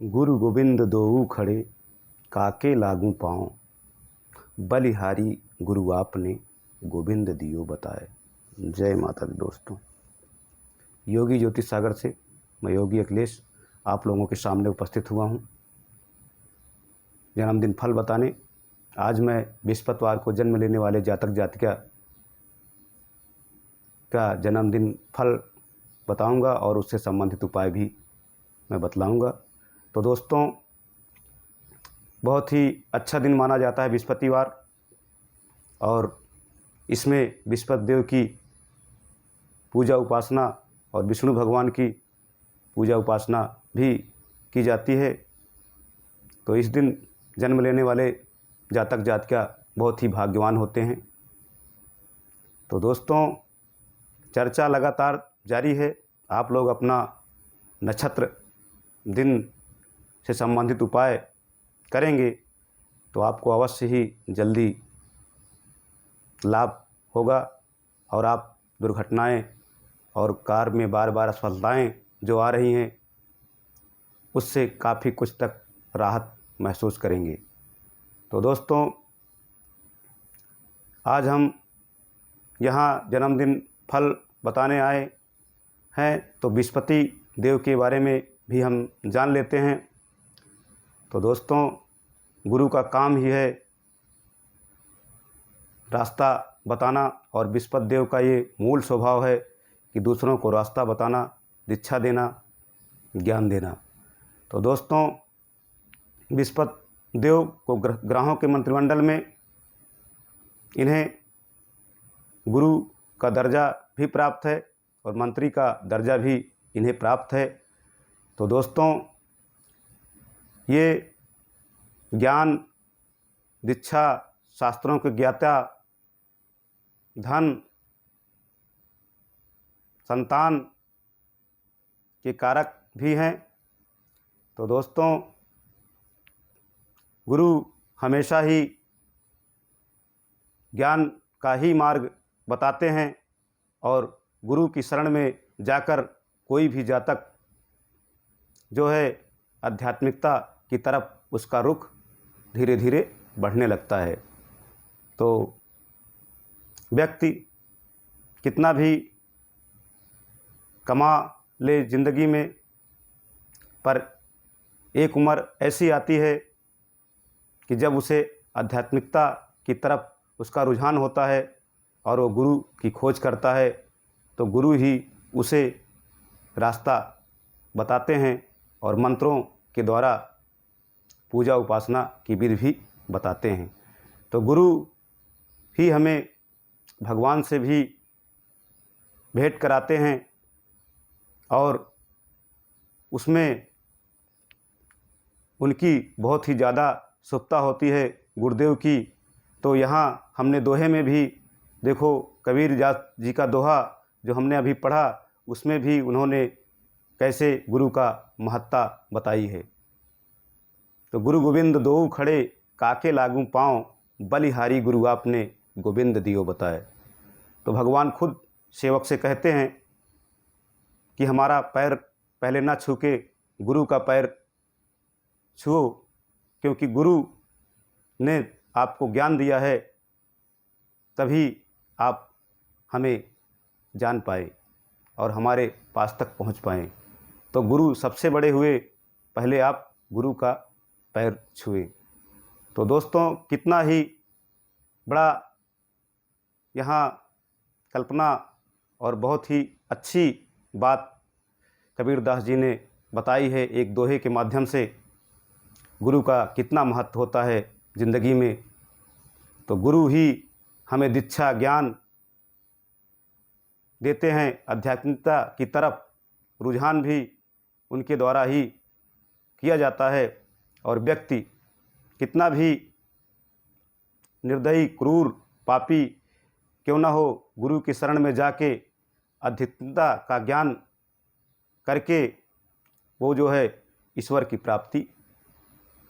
गुरु गोबिंद दोऊ खड़े, काके लागू पाँव। बलिहारी गुरु आपने, गोविंद दियो बताए। जय माता दी दोस्तों। योगी ज्योतिष सागर से मैं योगी अखिलेश आप लोगों के सामने उपस्थित हुआ हूँ जन्मदिन फल बताने। आज मैं बृहस्पतिवार को जन्म लेने वाले जातक जातिका का जन्मदिन फल बताऊंगा और उससे संबंधित उपाय भी मैं बतलाऊंगा। तो दोस्तों, बहुत ही अच्छा दिन माना जाता है बृहस्पतिवार, और इसमें बृहस्पति देव की पूजा उपासना और विष्णु भगवान की पूजा उपासना भी की जाती है। तो इस दिन जन्म लेने वाले जातक जातिका बहुत ही भाग्यवान होते हैं। तो दोस्तों, चर्चा लगातार जारी है। आप लोग अपना नक्षत्र दिन से संबंधित उपाय करेंगे तो आपको अवश्य ही जल्दी लाभ होगा, और आप दुर्घटनाएं और कार में बार बार असफलताएं जो आ रही हैं उससे काफ़ी कुछ तक राहत महसूस करेंगे। तो दोस्तों, आज हम यहाँ जन्मदिन फल बताने आए हैं, तो बृहस्पति देव के बारे में भी हम जान लेते हैं। तो दोस्तों, गुरु का काम ही है रास्ता बताना, और बृहस्पति देव का ये मूल स्वभाव है कि दूसरों को रास्ता बताना, दीक्षा देना, ज्ञान देना। तो दोस्तों, बृहस्पति देव को ग्रहों के मंत्रिमंडल में इन्हें गुरु का दर्जा भी प्राप्त है और मंत्री का दर्जा भी इन्हें प्राप्त है। तो दोस्तों, ये ज्ञान, दीक्षा, शास्त्रों के ज्ञाता, धन, संतान के कारक भी हैं। तो दोस्तों, गुरु हमेशा ही ज्ञान का ही मार्ग बताते हैं, और गुरु की शरण में जाकर कोई भी जातक जो है आध्यात्मिकता की तरफ उसका रुख धीरे धीरे बढ़ने लगता है। तो व्यक्ति कितना भी कमा ले ज़िंदगी में, पर एक उम्र ऐसी आती है कि जब उसे आध्यात्मिकता की तरफ उसका रुझान होता है और वो गुरु की खोज करता है, तो गुरु ही उसे रास्ता बताते हैं और मंत्रों के द्वारा पूजा उपासना की विधि भी बताते हैं। तो गुरु ही हमें भगवान से भी भेंट कराते हैं, और उसमें उनकी बहुत ही ज़्यादा शुभता होती है गुरुदेव की। तो यहाँ हमने दोहे में भी देखो, कबीर जी का दोहा जो हमने अभी पढ़ा, उसमें भी उन्होंने कैसे गुरु का महत्ता बताई है। तो गुरु गोविंद दोऊ खड़े, काके लागू पाँव। बलिहारी गुरु आपने, गोविंद दियो बताए। तो भगवान खुद सेवक से कहते हैं कि हमारा पैर पहले ना छू के गुरु का पैर छुओ, क्योंकि गुरु ने आपको ज्ञान दिया है, तभी आप हमें जान पाए और हमारे पास तक पहुंच पाएँ। तो गुरु सबसे बड़े हुए, पहले आप गुरु का पैर छुए। तो दोस्तों, कितना ही बड़ा यहाँ कल्पना और बहुत ही अच्छी बात कबीरदास जी ने बताई है एक दोहे के माध्यम से, गुरु का कितना महत्व होता है ज़िंदगी में। तो गुरु ही हमें दीक्षा, ज्ञान देते हैं, आध्यात्मिकता की तरफ रुझान भी उनके द्वारा ही किया जाता है। और व्यक्ति कितना भी निर्दयी, क्रूर, पापी क्यों ना हो, गुरु की शरण में जाके आध्यात्मिकता का ज्ञान करके वो जो है ईश्वर की प्राप्ति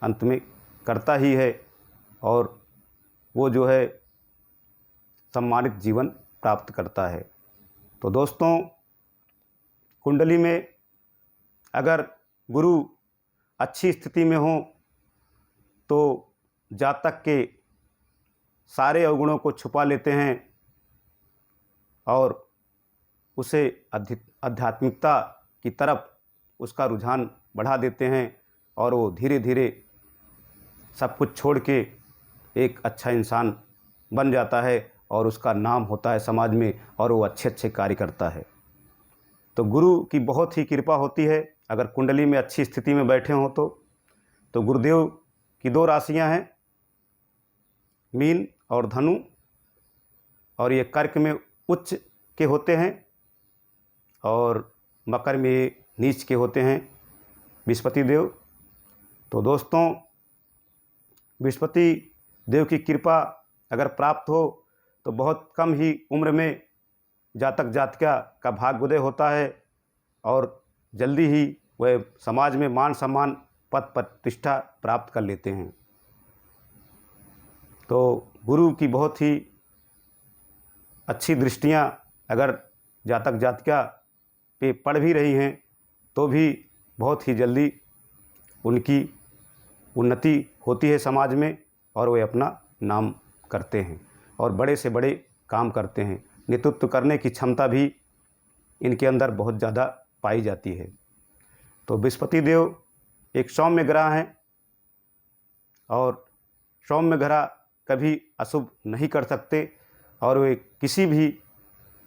अंत में करता ही है, और वो जो है सम्मानित जीवन प्राप्त करता है। तो दोस्तों, कुंडली में अगर गुरु अच्छी स्थिति में हों तो जातक के सारे अवगुणों को छुपा लेते हैं और उसे आध्यात्मिकता की तरफ उसका रुझान बढ़ा देते हैं और वो धीरे धीरे सब कुछ छोड़ के एक अच्छा इंसान बन जाता है और उसका नाम होता है समाज में और वो अच्छे अच्छे कार्य करता है। तो गुरु की बहुत ही कृपा होती है। अगर कुंडली में अच्छी स्थिति में बैठे हों तो गुरुदेव की 2 राशियां हैं, मीन और धनु, और ये कर्क में उच्च के होते हैं और मकर में ये नीच के होते हैं बृहस्पति देव। तो दोस्तों, बृहस्पति देव की कृपा अगर प्राप्त हो तो बहुत कम ही उम्र में जातक जातिका का भाग्योदय होता है और जल्दी ही वह समाज में मान सम्मान पद प्रतिष्ठा प्राप्त कर लेते हैं। तो गुरु की बहुत ही अच्छी दृष्टियां अगर जातक जातिका पे पड़ भी रही हैं तो भी बहुत ही जल्दी उनकी उन्नति होती है समाज में और वे अपना नाम करते हैं और बड़े से बड़े काम करते हैं। नेतृत्व करने की क्षमता भी इनके अंदर बहुत ज़्यादा पाई जाती है। तो बृहस्पति देव एक सौम्य ग्रह हैं और सौम्य ग्रह कभी अशुभ नहीं कर सकते और वे किसी भी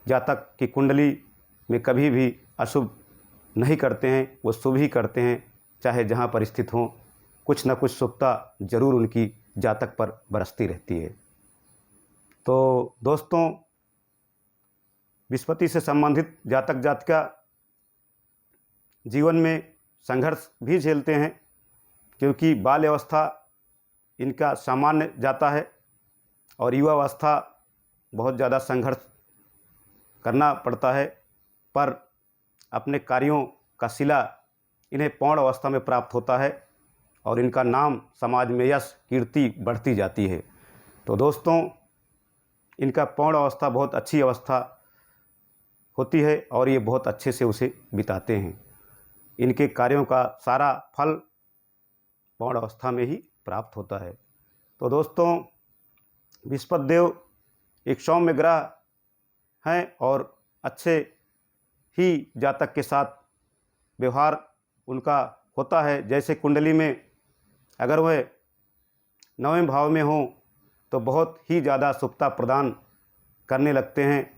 जातक की कुंडली में कभी भी अशुभ नहीं करते हैं, वो शुभ ही करते हैं। चाहे जहाँ पर स्थित हों, कुछ न कुछ शुभता जरूर उनकी जातक पर बरसती रहती है। तो दोस्तों, बृहस्पति से संबंधित जातक जातिका जीवन में संघर्ष भी झेलते हैं क्योंकि बाल्यावस्था इनका सामान्य जाता है और युवावस्था बहुत ज़्यादा संघर्ष करना पड़ता है, पर अपने कार्यों का सिला इन्हें पौण अवस्था में प्राप्त होता है और इनका नाम समाज में यश कीर्ति बढ़ती जाती है। तो दोस्तों, इनका पौण अवस्था बहुत अच्छी अवस्था होती है और ये बहुत अच्छे से उसे बिताते हैं। इनके कार्यों का सारा फल पौण अवस्था में ही प्राप्त होता है। तो दोस्तों, बृहस्पति देव एक सौम्य ग्रह हैं और अच्छे ही जातक के साथ व्यवहार उनका होता है। जैसे कुंडली में अगर वह 9वें भाव में हों तो बहुत ही ज़्यादा शुभता प्रदान करने लगते हैं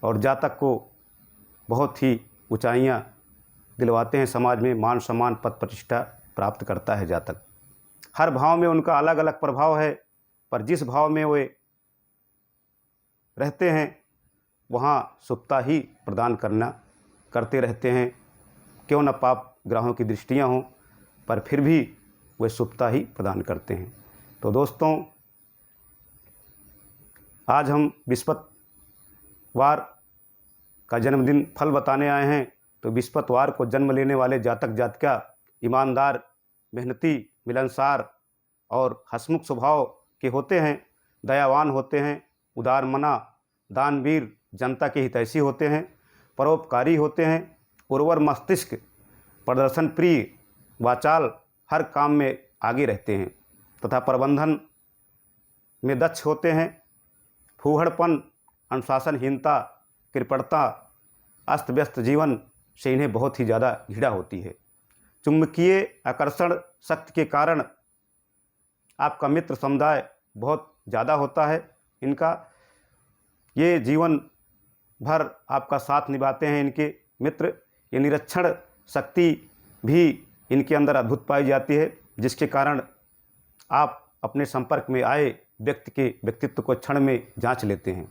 और जातक को बहुत ही ऊंचाइयां दिलवाते हैं, समाज में मान सम्मान पद प्रतिष्ठा प्राप्त करता है जातक। हर भाव में उनका अलग अलग प्रभाव है, पर जिस भाव में वे रहते हैं वहाँ शुभता ही प्रदान करते रहते हैं। क्यों न पाप ग्रहों की दृष्टियाँ हों, पर फिर भी वे शुभता ही प्रदान करते हैं। तो दोस्तों, आज हम बृहस्पतिवार का जन्मदिन फल बताने आए हैं। तो बृहस्पतिवार को जन्म लेने वाले जातक जातिका ईमानदार, मेहनती, मिलनसार और हंसमुख स्वभाव के होते हैं, दयावान होते हैं, उदारमना, दानवीर, जनता के हितैषी होते हैं, परोपकारी होते हैं, उर्वर मस्तिष्क, प्रदर्शन प्रिय, वाचाल, हर काम में आगे रहते हैं तथा प्रबंधन में दक्ष होते हैं। फूहड़पन, अनुशासनहीनता, कृपणता, अस्त व्यस्त जीवन से इन्हें बहुत ही ज़्यादा घृणा होती है। चुंबकीय आकर्षण शक्ति के कारण आपका मित्र समुदाय बहुत ज़्यादा होता है इनका। ये जीवन भर आपका साथ निभाते हैं इनके मित्र। ये निरीक्षण शक्ति भी इनके अंदर अद्भुत पाई जाती है, जिसके कारण आप अपने संपर्क में आए व्यक्ति के व्यक्तित्व को क्षण में जांच लेते हैं,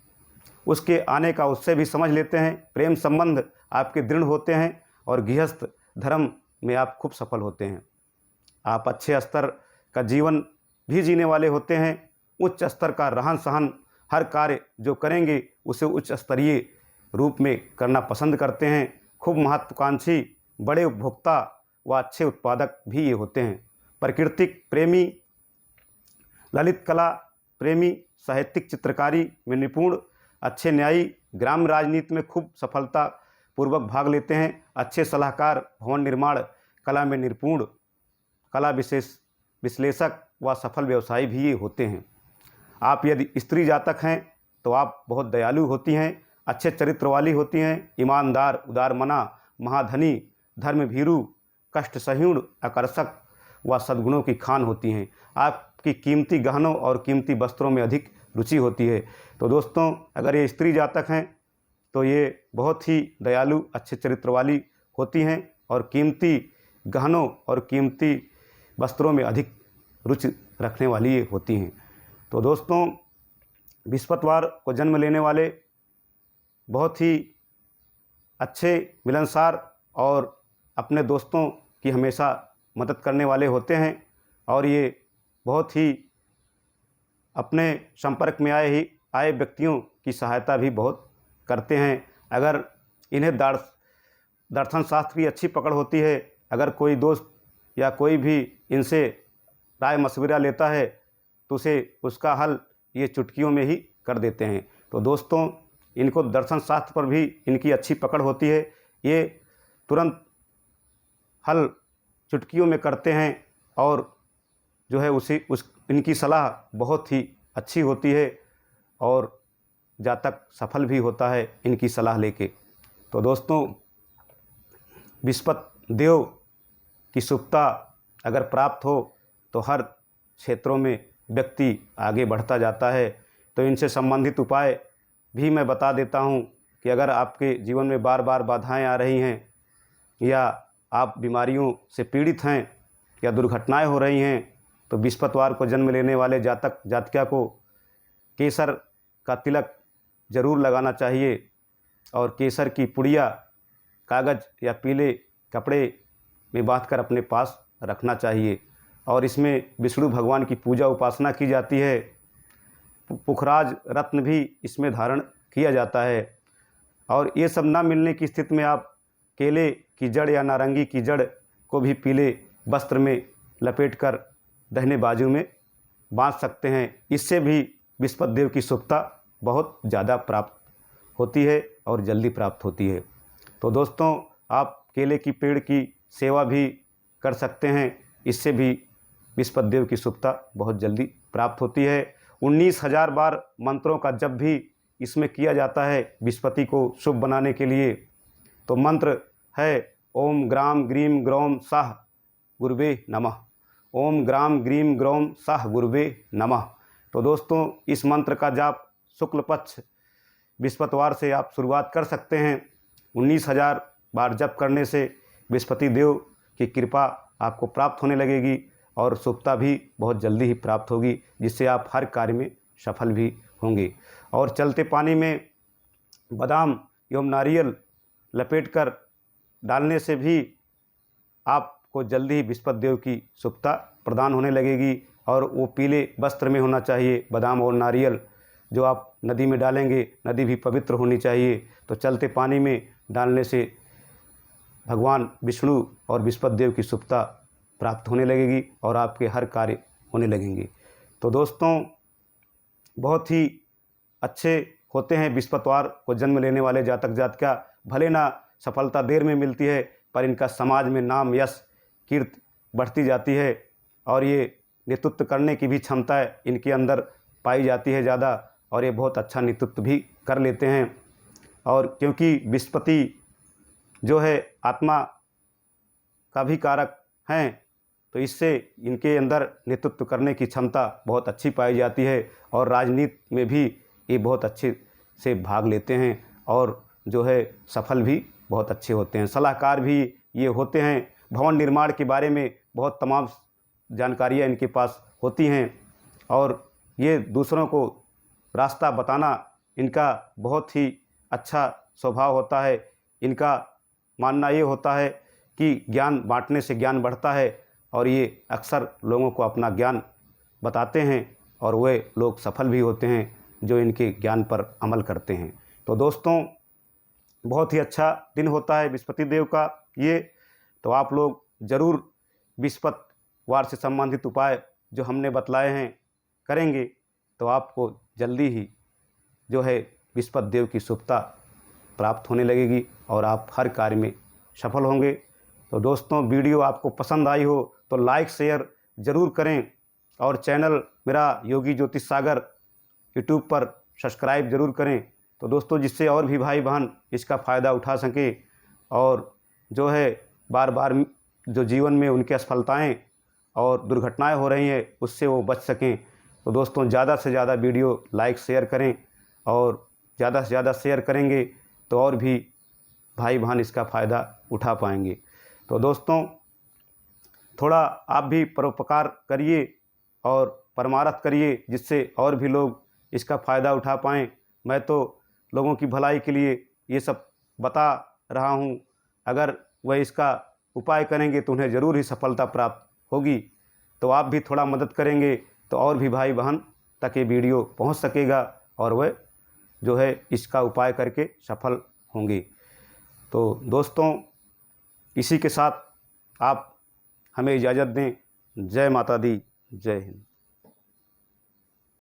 उसके आने का उससे भी समझ लेते हैं। प्रेम संबंध आपके दृढ़ होते हैं और गृहस्थ धर्म में आप खूब सफल होते हैं। आप अच्छे स्तर का जीवन भी जीने वाले होते हैं। उच्च स्तर का रहन सहन, हर कार्य जो करेंगे उसे उच्च स्तरीय रूप में करना पसंद करते हैं। खूब महत्वाकांक्षी, बड़े उपभोक्ता व अच्छे उत्पादक भी ये होते हैं। प्राकृतिक प्रेमी, ललित कला प्रेमी, साहित्यिक चित्रकारी में निपुण, अच्छे न्यायी, ग्राम राजनीति में खूब सफलता पूर्वक भाग लेते हैं। अच्छे सलाहकार, भवन निर्माण कला में निपुण कला विश्लेषक व सफल व्यवसायी भी ये होते हैं। आप यदि स्त्री जातक हैं तो आप बहुत दयालु होती हैं, अच्छे चरित्र वाली होती हैं, ईमानदार, उदारमना, महाधनी, धर्मभीरू, कष्ट सह्यूण, आकर्षक व सद्गुणों की खान होती हैं। आपकी कीमती गहनों और कीमती वस्त्रों में अधिक रुचि होती है। तो दोस्तों, अगर ये स्त्री जातक हैं तो ये बहुत ही दयालु, अच्छे चरित्र वाली होती हैं और कीमती गहनों और कीमती वस्त्रों में अधिक रुचि रखने वाली ये होती हैं। तो दोस्तों, बृहस्पतिवार को जन्म लेने वाले बहुत ही अच्छे, मिलनसार और अपने दोस्तों की हमेशा मदद करने वाले होते हैं और ये बहुत ही अपने संपर्क में आए व्यक्तियों की सहायता भी बहुत करते हैं। अगर इन्हें दर्शन शास्त्र की अच्छी पकड़ होती है, अगर कोई दोस्त या कोई भी इनसे राय मशविरा लेता है तो उसका हल ये चुटकियों में ही कर देते हैं। तो दोस्तों, इनको दर्शन शास्त्र पर भी इनकी अच्छी पकड़ होती है। ये तुरंत हल चुटकियों में करते हैं और जो है इनकी सलाह बहुत ही अच्छी होती है और जातक सफल भी होता है इनकी सलाह लेके। तो दोस्तों, बृहस्पति देव की शुभता अगर प्राप्त हो तो हर क्षेत्रों में व्यक्ति आगे बढ़ता जाता है। तो इनसे संबंधित उपाय भी मैं बता देता हूं कि अगर आपके जीवन में बार बार बाधाएं आ रही हैं या आप बीमारियों से पीड़ित हैं या दुर्घटनाएं हो रही हैं तो बृहस्पतिवार को जन्म लेने वाले जातक जातिका को केसर का तिलक ज़रूर लगाना चाहिए और केसर की पुड़िया कागज़ या पीले कपड़े में बांधकर अपने पास रखना चाहिए। और इसमें विष्णु भगवान की पूजा उपासना की जाती है। पुखराज रत्न भी इसमें धारण किया जाता है। और ये सब ना मिलने की स्थिति में आप केले की जड़ या नारंगी की जड़ को भी पीले वस्त्र में लपेटकर दाहिने बाजू में बांध सकते हैं। इससे भी बृहस्पति देव की शुभता बहुत ज़्यादा प्राप्त होती है और जल्दी प्राप्त होती है। तो दोस्तों, आप केले की पेड़ की सेवा भी कर सकते हैं, इससे भी बृहस्पति देव की शुभता बहुत जल्दी प्राप्त होती है। 19,000 बार मंत्रों का जप भी इसमें किया जाता है बृहस्पति को शुभ बनाने के लिए। तो मंत्र है ओम ग्राम ग्रीम ग्रौम साह गुरुवे नमः। ओम ग्राम ग्रीम ग्रौम साह गुरुवे नमः। तो दोस्तों, इस मंत्र का जाप शुक्ल पक्ष बृहस्पतिवार से आप शुरुआत कर सकते हैं। 19,000 बार जप करने से बृहस्पति देव की कृपा आपको प्राप्त होने लगेगी और शुभता भी बहुत जल्दी ही प्राप्त होगी, जिससे आप हर कार्य में सफल भी होंगे। और चलते पानी में बादाम एवं नारियल लपेटकर डालने से भी आपको जल्दी ही बृहस्पति देव की शुभता प्रदान होने लगेगी। और वो पीले वस्त्र में होना चाहिए बादाम और नारियल। जो आप नदी में डालेंगे, नदी भी पवित्र होनी चाहिए। तो चलते पानी में डालने से भगवान विष्णु और बृहस्पति देव की शुभता प्राप्त होने लगेगी और आपके हर कार्य होने लगेंगे। तो दोस्तों, बहुत ही अच्छे होते हैं बृहस्पतिवार को जन्म लेने वाले जातक जातिका। भले ना सफलता देर में मिलती है, पर इनका समाज में नाम, यश, कीर्ति बढ़ती जाती है और ये नेतृत्व करने की भी क्षमता इनके अंदर पाई जाती है ज़्यादा, और ये बहुत अच्छा नेतृत्व भी कर लेते हैं। और क्योंकि बृहस्पति जो है आत्मा का भी कारक हैं, तो इससे इनके अंदर नेतृत्व करने की क्षमता बहुत अच्छी पाई जाती है और राजनीति में भी ये बहुत अच्छे से भाग लेते हैं और जो है सफल भी बहुत अच्छे होते हैं। सलाहकार भी ये होते हैं। भवन निर्माण के बारे में बहुत तमाम जानकारियाँ इनके पास होती हैं और ये दूसरों को रास्ता बताना इनका बहुत ही अच्छा स्वभाव होता है। इनका मानना ये होता है कि ज्ञान बांटने से ज्ञान बढ़ता है और ये अक्सर लोगों को अपना ज्ञान बताते हैं और वे लोग सफल भी होते हैं जो इनके ज्ञान पर अमल करते हैं। तो दोस्तों, बहुत ही अच्छा दिन होता है बृहस्पति देव का ये। तो आप लोग ज़रूर बृहस्पतिवार से संबंधित उपाय जो हमने बतलाए हैं करेंगे तो आपको जल्दी ही जो है बृहस्पति देव की शुभता प्राप्त होने लगेगी और आप हर कार्य में सफल होंगे। तो दोस्तों, वीडियो आपको पसंद आई हो तो लाइक शेयर ज़रूर करें और चैनल मेरा योगी ज्योतिष सागर यूट्यूब पर सब्सक्राइब ज़रूर करें। तो दोस्तों, जिससे और भी भाई बहन इसका फ़ायदा उठा सकें और जो है बार बार जो जीवन में उनकी असफलताएं और दुर्घटनाएं हो रही हैं उससे वो बच सकें। तो दोस्तों, ज़्यादा से ज़्यादा वीडियो लाइक शेयर करें और ज़्यादा से ज़्यादा शेयर करेंगे तो और भी भाई बहन इसका फ़ायदा उठा पाएंगे। तो दोस्तों, थोड़ा आप भी परोपकार करिए और परमारथ करिए जिससे और भी लोग इसका फ़ायदा उठा पाएँ। मैं तो लोगों की भलाई के लिए ये सब बता रहा हूँ, अगर वह इसका उपाय करेंगे तो उन्हें ज़रूर ही सफलता प्राप्त होगी। तो आप भी थोड़ा मदद करेंगे तो और भी भाई बहन तक ये वीडियो पहुँच सकेगा और वह जो है इसका उपाय करके सफल होंगे। तो दोस्तों, इसी के साथ आप हमें इजाज़त दें। जय माता दी, जय हिंद।